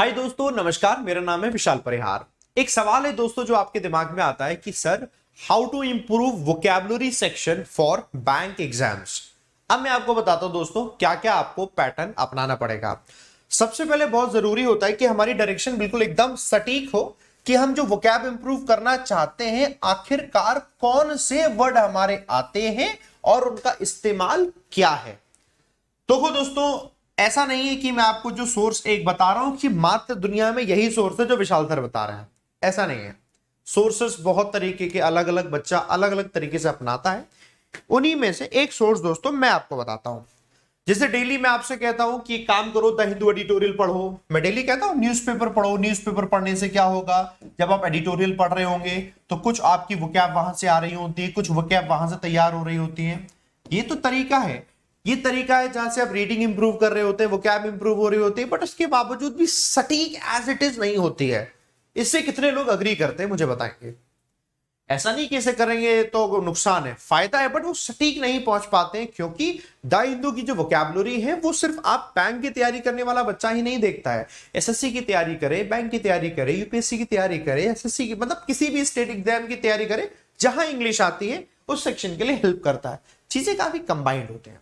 हाय दोस्तों, नमस्कार। मेरा नाम है विशाल परिहार। एक सवाल है दोस्तों जो आपके दिमाग में आता है कि sir, how to improve vocabulary section for bank exams. अब मैं आपको बताता हूं दोस्तों क्या क्या आपको पैटर्न अपनाना पड़ेगा। सबसे पहले बहुत जरूरी होता है कि हमारी डायरेक्शन बिल्कुल एकदम सटीक हो कि हम जो वोकैब इंप्रूव करना चाहते हैं आखिरकार कौन से वर्ड हमारे आते हैं और उनका इस्तेमाल क्या है। तो दोस्तों, ऐसा नहीं है कि मैं आपको जो सोर्स एक बता रहा हूं कि मात्र दुनिया में यही सोर्स है जो विशाल सर बता रहे हैं, ऐसा नहीं है। सोर्सेस बहुत तरीके के अलग अलग बच्चा अलग अलग तरीके से अपनाता है। उन्हीं में से एक सोर्स दोस्तों मैं आपको बताता हूं। जैसे डेली मैं आपसे कहता हूं कि काम करो, द हिंदू एडिटोरियल पढ़ो। मैं डेली कहता हूं न्यूज़पेपर पढ़ो। न्यूज़पेपर पढ़ने से क्या होगा, जब आप एडिटोरियल पढ़ रहे होंगे तो कुछ आपकी वोकैब वहां से आ रही होती है, कुछ वोकैब वहां से तैयार हो रही होती है। ये तो तरीका है, ये तरीका है जहां से आप रीडिंग इंप्रूव कर रहे होते हैं, वोकैब इंप्रूव हो रही होती है, बट उसके बावजूद भी सटीक एज इट इज नहीं होती है। इससे कितने लोग अग्री करते हैं मुझे बताएंगे। ऐसा नहीं कि इसे करेंगे तो नुकसान है, फायदा है, बट वो सटीक नहीं पहुंच पाते हैं क्योंकि द हिंदू की जो वोकैबुलरी है वो सिर्फ आप बैंक की तैयारी करने वाला बच्चा ही नहीं देखता है। एसएससी की तैयारी करे, बैंक की तैयारी करे, यूपीएससी की तैयारी करे, एसएससी की मतलब किसी भी स्टेट एग्जाम की तैयारी करे, जहां इंग्लिश आती है उस सेक्शन के लिए हेल्प करता है। चीजें काफी कंबाइंड होते हैं।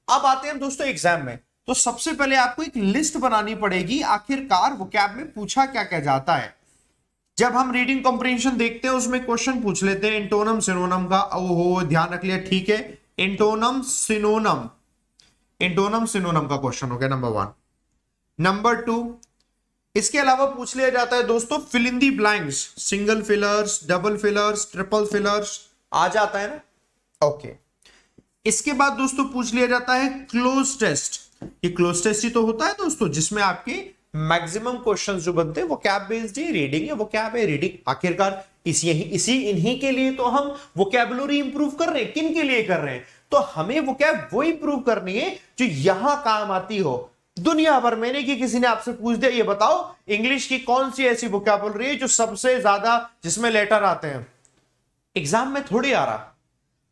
अब आते हैं दोस्तों एग्जाम में, तो सबसे पहले आपको एक लिस्ट बनानी पड़ेगी आखिरकार वोकैब में पूछा क्या क्या जाता है। जब हम रीडिंग कॉम्प्रिहेंशन देखते हैं उसमें क्वेश्चन पूछ लेते हैं एंटोनम सिनोनम का। ओहो, ध्यान रख लिया, ठीक है। एंटोनम सिनोनम, एंटोनम सिनोनम का क्वेश्चन हो गया नंबर 1। नंबर 2, इसके अलावा पूछ लिया जाता है दोस्तों fill in the blanks, single fillers, double fillers, triple fillers, आ जाता है ना। ओके। इसके बाद दोस्तों पूछ लिया जाता है क्लोज टेस्ट। ये क्लोज टेस्ट ही तो होता है दोस्तों जिसमें आपके मैक्सिमम क्वेश्चंस जो बनते हैं वो कैब बेस्ड ही रीडिंग है, वो कैब है रीडिंग। आखिरकार इन्हीं के लिए तो हम वोकैबुलरी इंप्रूव कर रहे हैं। किन के लिए कर रहे हैं? तो हमें वोकैब वो इंप्रूव करनी है जो यहां काम आती हो दुनिया भर में। नहीं कि किसी ने आपसे पूछ दिया ये बताओ इंग्लिश की कौन सी ऐसी वोकैबुलरी है जो सबसे ज्यादा जिसमें लेटर आते हैं। एग्जाम में थोड़ी आ रहा,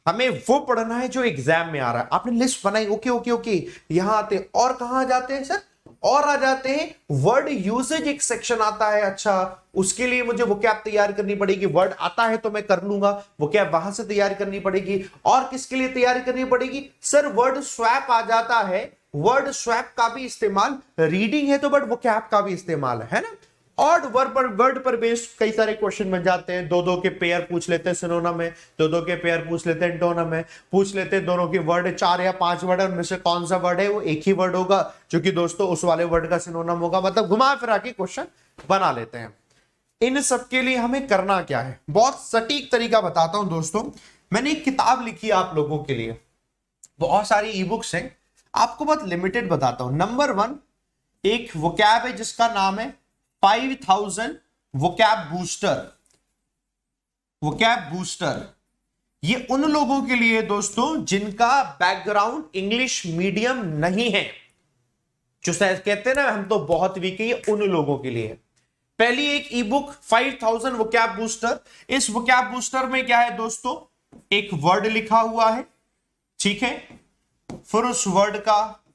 हमें वो पढ़ना है जो एग्जाम में आ रहा है। आपने लिस्ट बनाई, ओके ओके ओके, यहां आते हैं। और कहां जाते हैं सर? और आ जाते हैं वर्ड यूसेज, एक सेक्शन आता है। अच्छा, उसके लिए मुझे वोकैब तैयार करनी पड़ेगी। वर्ड आता है तो मैं कर लूंगा, वोकैब वहां से तैयार करनी पड़ेगी। और किसके लिए तैयारी करनी पड़ेगी सर? वर्ड स्वैप आ जाता है। वर्ड स्वैप का भी इस्तेमाल, रीडिंग है तो बट वोकैब का भी इस्तेमाल है ना। ऑड वर्ड पर बेस्ड कई सारे क्वेश्चन बन जाते हैं। दो दो के पेयर पूछ लेते हैं सिनोनिम में, दो दो के पेयर पूछ लेते हैं एंटोनिम में, पूछ लेते हैं दोनों के वर्ड 4 या 5 वर्ड है, उनमें से कौन सा वर्ड है वो एक ही वर्ड होगा जो कि दोस्तों उस वाले वर्ड का सिनोनिम होगा। मतलब घुमा फिरा के क्वेश्चन बना लेते हैं। इन सब के लिए हमें करना क्या है, बहुत सटीक तरीका बताता हूं दोस्तों। मैंने एक किताब लिखी है आप लोगों के लिए, बहुत सारी ई बुक्स हैं, आपको बहुत लिमिटेड बताता हूं। नंबर 1 एक वोकैब है जिसका नाम है 5000 वोकैब बूस्टर। वोकैब बूस्टर ये उन लोगों के लिए दोस्तों जिनका बैकग्राउंड इंग्लिश मीडियम नहीं है, जो कहते हैं ना हम तो बहुत वीक है, ये उन लोगों के लिए। पहली एक ई बुक 5000 वोकैब बूस्टर। इस वोकैब बूस्टर में क्या है दोस्तों, एक वर्ड लिखा हुआ है, ठीक है, फिर उस वर्ड का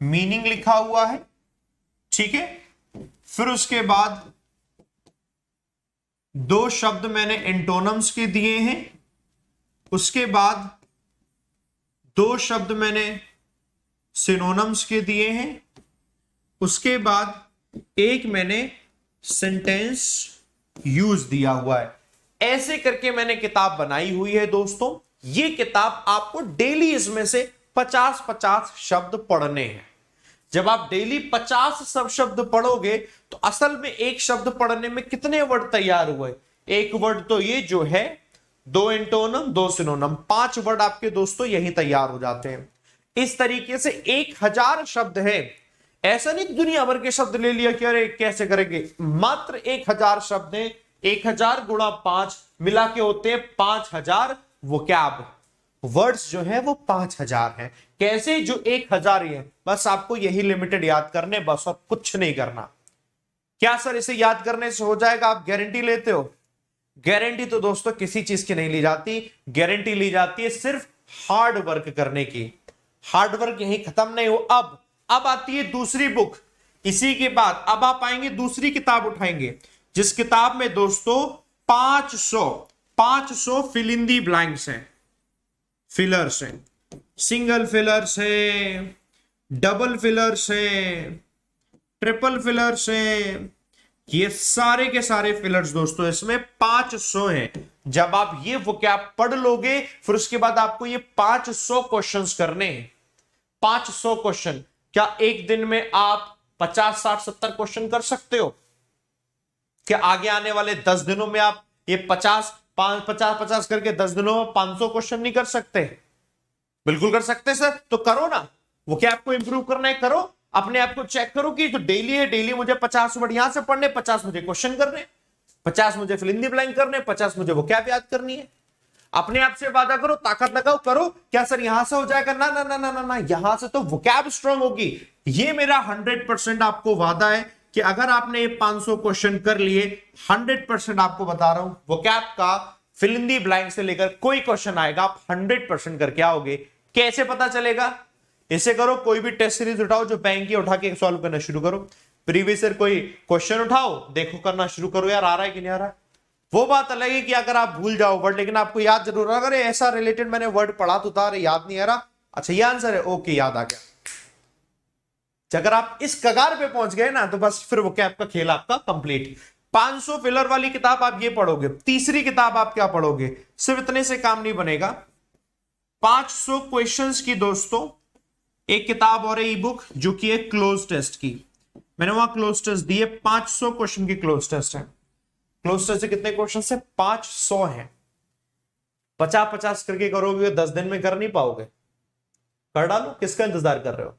मीनिंग लिखा हुआ है, ठीक है, फिर उसके बाद 2 शब्द मैंने एंटोनम्स के दिए हैं, उसके बाद 2 शब्द मैंने सिनोनिम्स के दिए हैं, उसके बाद एक मैंने सेंटेंस यूज दिया हुआ है। ऐसे करके मैंने किताब बनाई हुई है दोस्तों। ये किताब आपको डेली इसमें से 50-50 शब्द पढ़ने हैं। जब आप डेली 50 सब शब्द पढ़ोगे तो असल में एक शब्द पढ़ने में कितने वर्ड तैयार हुए? एक वर्ड तो ये जो है, 2 एंटोनम 2 सिनोनिम, 5 वर्ड आपके दोस्तों यही तैयार हो जाते हैं। इस तरीके से 1000 शब्द है। ऐसा नहीं दुनिया भर के शब्द ले लिया कि अरे कैसे करेंगे, मात्र 1000 शब्द है। 1000 गुणा 5 मिला के होते हैं 5000 वोकैब। वर्ड्स जो है वो 5000 है। कैसे? जो 1000 ही है, बस आपको यही लिमिटेड याद करने, बस और कुछ नहीं करना। क्या सर इसे याद करने से हो जाएगा, आप गारंटी लेते हो? गारंटी तो दोस्तों किसी चीज की नहीं ली जाती, गारंटी ली जाती है सिर्फ हार्ड वर्क करने की। हार्ड वर्क यही खत्म नहीं हो। अब आती है दूसरी बुक, इसी के बाद अब आप आएंगे दूसरी किताब उठाएंगे, जिस किताब में दोस्तों 500 फिल इन दी ब्लैंक्स हैं, फिलर्स हैं, सिंगल फिलर्स है, डबल फिलर्स है, ट्रिपल फिलर्स है, ये सारे के सारे फिलर्स दोस्तों इसमें 500 हैं। जब आप ये वोकैब पढ़ लोगे फिर उसके बाद आपको ये 500 क्वेश्चंस करने हैं। 500 क्वेश्चन, क्या एक दिन में आप 50 60 70 क्वेश्चन कर सकते हो? क्या आगे आने वाले 10 दिनों में आप ये 50 करके 10 दिनों में 500 क्वेश्चन नहीं कर सकते? बिल्कुल कर सकते सर। तो करो ना, वो क्या आपको इंप्रूव करना है, करो, अपने आप को चेक करो कि जो डेली है, डेली मुझे 50 वर्ड यहां से पढ़ने, 50 मुझे क्वेश्चन करने, 50 मुझे फिल इन द ब्लैंक करने, 50 मुझे वो क्या याद करनी है। अपने आप से वादा करो, ताकत लगाओ, करो। क्या सर यहां से हो जाएगा? ना ना ना ना ना ना, यहां से तो वोकैब स्ट्रांग होगी। ये मेरा 100% आपको वादा है कि अगर आपने ये 500 क्वेश्चन कर लिए, 100% आपको बता रहा हूं, वोकैब का फिल इन दी ब्लैंक से लेकर कोई क्वेश्चन आएगा, आप 100% करके आओगे। कैसे पता चलेगा? इसे करो, कोई भी टेस्ट सीरीज उठाओ जो बैंक की, उठा के सॉल्व करना शुरू करो। प्रीवियस ईयर कोई क्वेश्चन उठाओ, देखो, करना शुरू करो, यार आ रहा है कि नहीं आ रहा। वो बात अलग है कि अगर आप भूल जाओ वर्ड, लेकिन आपको याद जरूर, अगर ऐसा रिलेटेड मैंने वर्ड पढ़ा तो था, याद नहीं आ रहा, अच्छा ये आंसर है, ओके याद आ गया। अगर आप इस कगार पे पहुंच गए ना, तो बस फिर वो क्या आपका खेल आपका कंप्लीट। 500 फिलर वाली किताब आप ये पढ़ोगे। तीसरी किताब आप क्या पढ़ोगे? सिर्फ इतने से काम नहीं बनेगा। 500 क्वेश्चंस की दोस्तों एक किताब और है, ई बुक, जो कि है क्लोज टेस्ट की। मैंने वहां क्लोज टेस्ट दी है, 500 क्वेश्चन की क्लोज टेस्ट है। क्लोज टेस्ट से कितने क्वेश्चन से? 500 हैं। 50-50 करके करोगे, 10 दिन में कर नहीं पाओगे। कर डालो, किसका इंतजार कर रहे हो?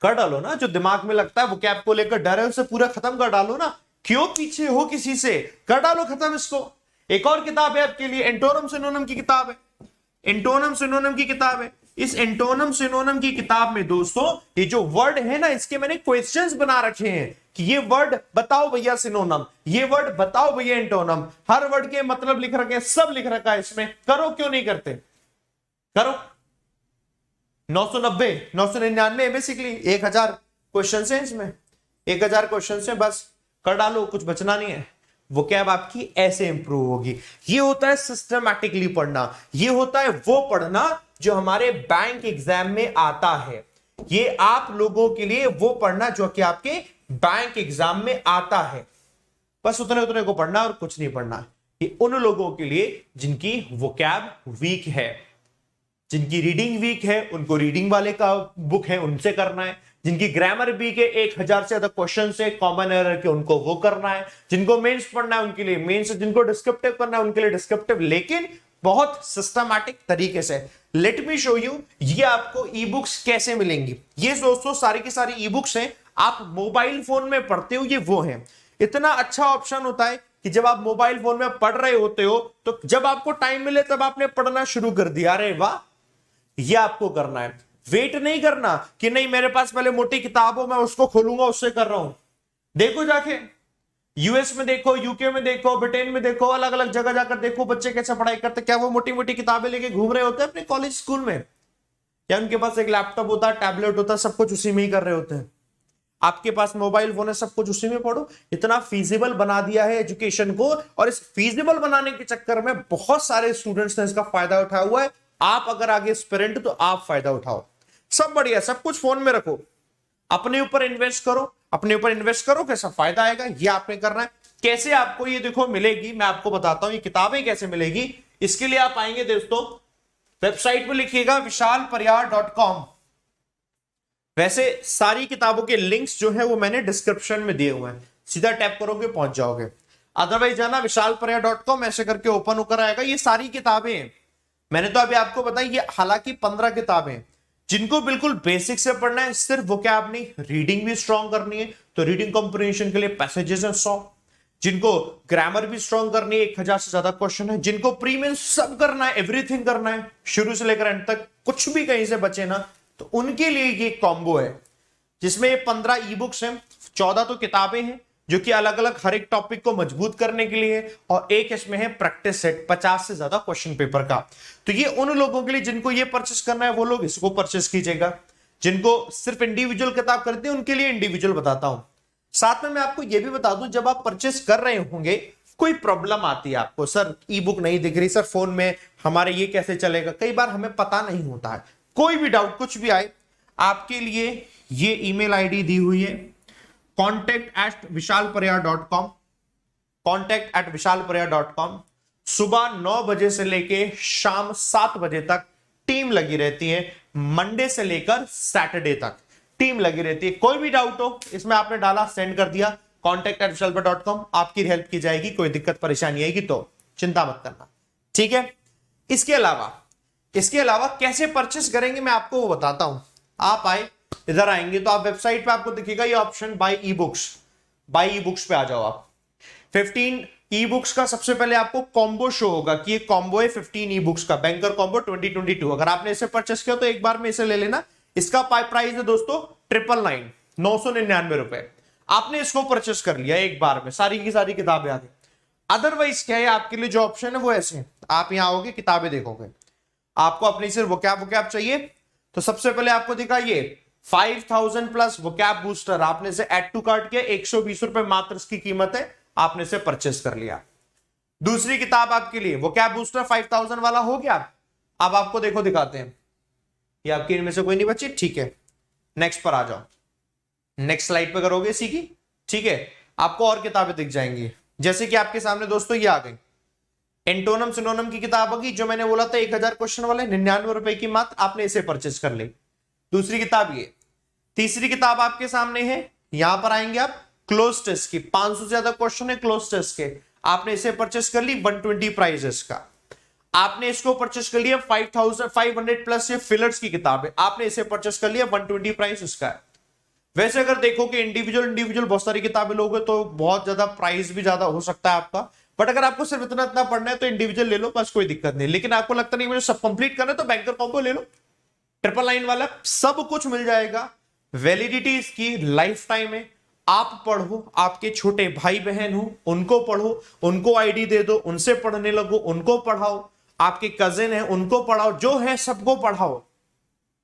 कर डालो ना। जो दिमाग में लगता है वो क्या आपको लेकर डर है, उसे पूरा खत्म कर डालो ना। क्यों पीछे हो किसी से? कर डालो खत्म इसको। एक और किताब है आपके लिए, एंटोनिम सिनोनिम की किताब है। एंटोनिम सिनोनिम की किताब है। इस एंटोनिम सिनोनिम की किताब में दोस्तों ये जो वर्ड है ना, इसके मैंने क्वेश्चंस बना रखे हैं कि ये वर्ड बताओ भैया सिनोनिम, ये वर्ड बताओ भैया एंटोनिम। हर वर्ड के मतलब लिख रखे हैं, सब लिख रखा है इसमें। करो, क्यों नहीं करते? करो। 990 999 बेसिकली 1000 क्वेश्चन है इसमें। 1000 क्वेश्चन है, बस कर डालो, कुछ बचना नहीं है। वो क्या आपकी ऐसे इंप्रूव होगी। ये होता है सिस्टमैटिकली पढ़ना। ये होता है वो पढ़ना जो हमारे बैंक एग्जाम में आता है। ये आप लोगों के लिए वो पढ़ना जो कि आपके बैंक एग्जाम में आता है। बस उतने उतने को पढ़ना और कुछ नहीं पढ़ना। ये उन लोगों के लिए जिनकी वोकैब वीक है, जिनकी रीडिंग वीक है, उनको रीडिंग वाले का बुक है, उनसे करना है। जिनकी ग्रामर वीक है, 1000 से ज्यादा क्वेश्चन से कॉमन एरर के, उनको वो करना है। जिनको मेंस पढ़ना है उनके लिए मेंस, जिनको डिस्क्रिप्टिव करना है उनके लिए डिस्क्रिप्टिव, लेकिन बहुत सिस्टमैटिक तरीके से। लेट मी शो यू ये आपको ई बुक्स कैसे मिलेंगी। ये दोस्तों सारी की सारी ई बुक्स हैं, आप मोबाइल फोन में पढ़ते हो, ये वो हैं। इतना अच्छा ऑप्शन होता है कि जब आप मोबाइल फोन में पढ़ रहे होते हो तो जब आपको टाइम मिले तब आपने पढ़ना शुरू कर दिया। अरे वाह, ये आपको करना है। वेट नहीं करना कि नहीं मेरे पास पहले मोटी किताब हो, मैं उसको खोलूंगा, उससे कर रहा हूं। देखो जाके यूएस में देखो, यूके में देखो, ब्रिटेन में देखो, अलग अलग जगह जाकर देखो बच्चे कैसे पढ़ाई करते। क्या वो मोटी मोटी किताबें लेके घूम रहे होते हैं अपने कॉलेज स्कूल में? या उनके पास एक लैपटॉप होता है, टैबलेट होता है, सब कुछ उसी में ही कर रहे होते हैं? आपके पास मोबाइल फोन है, सब कुछ उसी में पढ़ो। इतना फीजिबल बना दिया है एजुकेशन को, और इस फीजिबल बनाने के चक्कर में बहुत सारे स्टूडेंट्स ने इसका फायदा उठाया हुआ है। आप अगर आगे एस्पिरेंट तो आप फायदा उठाओ। सब बढ़िया, सब कुछ फोन में रखो, अपने ऊपर इन्वेस्ट करो, अपने ऊपर इन्वेस्ट करो, कैसा फायदा आएगा ये आपने करना है। कैसे आपको ये देखो मिलेगी, मैं आपको बताता हूं ये किताबें कैसे मिलेगी। इसके लिए आप आएंगे दोस्तों, वेबसाइट पे लिखिएगा vishalpariyar.com। वैसे सारी किताबों के लिंक्स जो है वो मैंने डिस्क्रिप्शन में दिए हुए हैं, सीधा टैप करोगे पहुंच जाओगे। अदरवाइज जाना vishalpariyar.com, ऐसे करके ओपन होकर आएगा। ये सारी किताबें हैं, मैंने तो अभी आपको बताई, ये हालांकि 15 किताबें जिनको बिल्कुल बेसिक से पढ़ना है, सिर्फ वो क्या आपने रीडिंग भी स्ट्रॉन्ग करनी है तो रीडिंग कॉम्प्रिहेंशन के लिए पैसेजेस हैं 100। जिनको ग्रामर भी स्ट्रॉन्ग करनी है, 1000 से ज्यादा क्वेश्चन है। जिनको प्री मेंस सब करना है, एवरीथिंग करना है शुरू से लेकर एंड तक, कुछ भी कहीं से बचे ना, तो उनके लिए ये कॉम्बो है जिसमें ये 15 ई बुक्स हैं, 14 तो किताबें हैं जो कि अलग अलग हर एक टॉपिक को मजबूत करने के लिए, और एक इसमें है प्रैक्टिस सेट 50 से ज्यादा क्वेश्चन पेपर का। तो ये उन लोगों के लिए जिनको ये परचेस करना है, वो लोग इसको परचेस कीजिएगा। जिनको सिर्फ इंडिविजुअल किताब खरीदनी है उनके लिए इंडिविजुअल बताता हूं। साथ में मैं आपको यह भी बता दूं, जब आप परचेस कर रहे होंगे कोई प्रॉब्लम आती है आपको, सर ई बुक नहीं दिख रही, सर फोन में हमारे ये कैसे चलेगा, कई बार हमें पता नहीं होता है, कोई भी डाउट कुछ भी आए, आपके लिए ये ईमेल आईडी दी हुई है contact@vishalparya.com, contact@vishalparya.com। सुबह 9 बजे से लेके शाम 7 बजे तक टीम लगी रहती है, मंडे से लेकर सैटरडे तक टीम लगी रहती है। कोई भी डाउट हो, इसमें आपने डाला, सेंड कर दिया contact@vishalparya.com, आपकी हेल्प की जाएगी। कोई दिक्कत परेशानी आएगी तो चिंता मत करना, ठीक है। इसके अलावा कैसे परचेस करेंगे मैं आपको वो बताता हूं। आप आए, इधर आएंगे तो आप वेबसाइट पे आपको दिखेगा ये ऑप्शन बाय ई बुक्स पे आ जाओ आप। 15 ई बुक्स का सबसे पहले आपको कॉम्बो शो होगा कि ये कॉम्बो है 15 ई बुक्स का, बैंकर कॉम्बो 2022। अगर आपने इसे परचेस किया तो एक बार में इसे ले लेना। इसका प्राइस है दोस्तों 999 रुपए। आपने इसको परचेस कर लिया एक बार में, सारी की सारी किताबें आ गई। अदरवाइज क्या है, आपके लिए जो ऑप्शन है वो ऐसे, आप यहां आओगे, किताबें देखोगे, आपको अपनी सिर्फ वोकैब चाहिए तो सबसे पहले आपको दिखा ये 5000 प्लस वोकैब बूस्टर, आपने इसे ऐड टू कार्ट किया, 120 रुपए मात्र इसकी कीमत है, आपने इसे परचेस कर लिया। दूसरी किताब आपके लिए वोकैब बूस्टर 5000 वाला हो गया। अब आपको देखो दिखाते हैं, ये आपकी इनमें से कोई नहीं बची, ठीक है। नेक्स्ट पर आ जाओ, नेक्स्ट स्लाइड पे करोगे इसी की, ठीक है। आपको और किताबें दिख जाएंगी, जैसे कि आपके सामने दोस्तों ये आ गई एंटोनम सिनोनम की किताब होगी, जो मैंने बोला था 1000 क्वेश्चन वाले, 99 रुपए की मात्र, आपने इसे परचेस कर ली। दूसरी किताब ये। तीसरी किताब आपके सामने है, यहां पर आएंगे आप, क्लोज टेस्ट की, 500 से ज्यादा क्वेश्चन है क्लोज टेस्ट के, आपने इसे परचेस कर ली, 120 प्राइस इसका। आपने इसको परचेस कर लिया 5500 प्लस, ये फिलर्स की किताब है, आपने इसे परचेस कर लिया, 120 प्राइस इसका है। वैसे अगर देखो कि इंडिविजुअल बहुत सारी किताबें लोगे तो बहुत ज्यादा प्राइस भी ज्यादा हो सकता है आपका, बट अगर आपको सिर्फ इतना पढ़ना है तो इंडिविजुअल ले लो, बस कोई दिक्कत नहीं। लेकिन आपको लगता नहीं मुझे सब कंप्लीट करना है तो बैंकर कॉम्बो ले लो, 999 वाला, सब कुछ मिल जाएगा। वैलिडिटी इसकी लाइफ टाइम है। आप पढ़ो, आपके छोटे भाई बहन हो उनको पढ़ो, उनको आईडी दे दो, उनसे पढ़ने लगो, उनको पढ़ाओ, आपके कजिन है उनको पढ़ाओ, जो है सबको पढ़ाओ।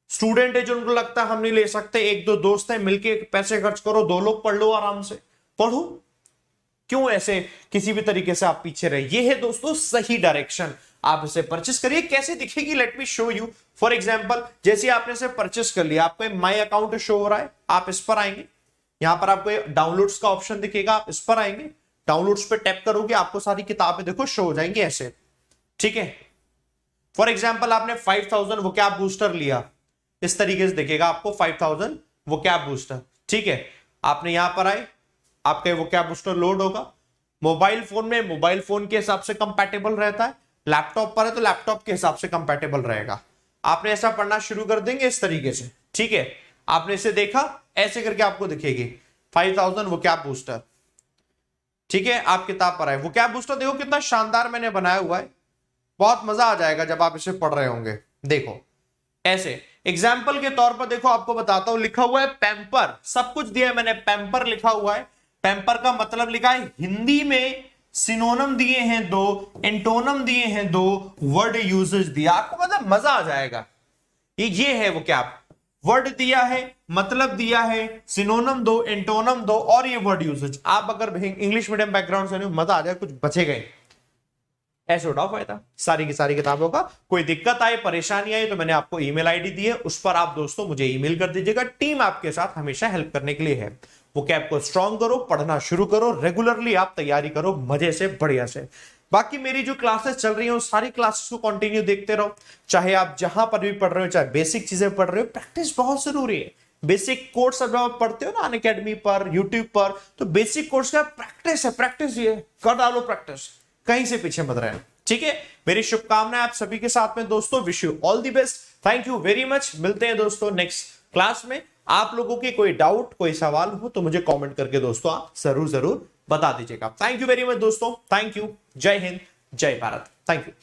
स्टूडेंट है जो उनको लगता है हम नहीं ले सकते, एक दो दोस्त है, मिलके पैसे खर्च करो, 2 लोग पढ़ लो, आराम से पढ़ो, क्यों ऐसे किसी भी तरीके से आप पीछे रहे। ये है दोस्तों सही डायरेक्शन, आप इसे परचेस करिए। कैसे दिखेगी, let me show you. For example, जैसे आपने इसे परचेस कर लिया, आपको माय अकाउंट शो हो रहा है, आप इस पर आएंगे, यहां पर आपको डाउनलोड्स का ऑप्शन दिखेगा, आप इस पर आएंगे, डाउनलोड्स पे टैप करोगे, आपको सारी किताबें देखो शो हो जाएंगी ऐसे, ठीक है। फॉर एग्जाम्पल आपने 5000 वोकैब बूस्टर लिया, इस तरीके से दिखेगा आपको 5000 वोकैब बूस्टर, ठीक है। आपने यहां पर आए, आपका वोकैब बूस्टर लोड होगा। मोबाइल फोन में मोबाइल फोन के हिसाब से कंपैटिबल रहता है, लैपटॉप पर है तो लैपटॉप के हिसाब से कंपैटिबल रहेगा। आपने ऐसा पढ़ना शुरू कर देंगे इस तरीके से, ठीक है। आपने इसे देखा, ऐसे करके आपको दिखेगी 5000 वोकैब बूस्टर, ठीक है। आप किताब पर आए, वोकैब बूस्टर देखो कितना शानदार मैंने बनाया हुआ है, बहुत मजा आ जाएगा जब आप इसे पढ़ रहे होंगे। देखो ऐसे एग्जाम्पल के तौर पर देखो, आपको बताता हूं, लिखा हुआ है पैम्पर, सब कुछ दिया है मैंने, पैम्पर लिखा हुआ है। पैम्पर का मतलब लिखा है हिंदी में, सिनोनम दिए हैं 2, एंटोनम दिए हैं 2, वर्ड यूजेज दिया, आपको मतलब मजा आ जाएगा। ये है वो क्या, वर्ड दिया है, मतलब दिया है, सिनोनम 2, एंटोनम 2 और ये वर्ड यूजेज। आप अगर इंग्लिश मीडियम बैकग्राउंड से नहीं, मजा आ जाए, कुछ बचेगा ही। ऐसे उठाओ फायदा सारी की सारी किताबों का। कोई दिक्कत आए, परेशानी आए तो मैंने आपको ईमेल आईडी दी है, उस पर आप दोस्तों मुझे ईमेल कर दीजिएगा। टीम आपके साथ हमेशा हेल्प करने के लिए है। वोकैब को स्ट्रॉन्ग करो, पढ़ना शुरू करो, रेगुलरली आप तैयारी करो मजे से, बढ़िया से। बाकी मेरी जो क्लासेस चल रही हैं, सारी क्लासेस को कंटिन्यू देखते रहो, चाहे आप जहां पर भी पढ़ रहे हो, चाहे बेसिक चीजें पढ़ रहे हो, प्रैक्टिस बहुत जरूरी है। बेसिक कोर्स जब आप पढ़ते हो ना अनअकैडमी पर, यूट्यूब पर, तो बेसिक कोर्स का प्रैक्टिस है, प्रैक्टिस ये कर डालो, प्रैक्टिस, कहीं से पीछे मत रहना, ठीक है। मेरी शुभकामनाएं आप सभी के साथ में दोस्तों, wish you all the best, thank you very much. मिलते हैं दोस्तों नेक्स्ट क्लास में। आप लोगों के कोई डाउट, कोई सवाल हो तो मुझे कमेंट करके दोस्तों आप जरूर बता दीजिएगा। थैंक यू वेरी मच दोस्तों, थैंक यू, जय हिंद, जय भारत, थैंक यू।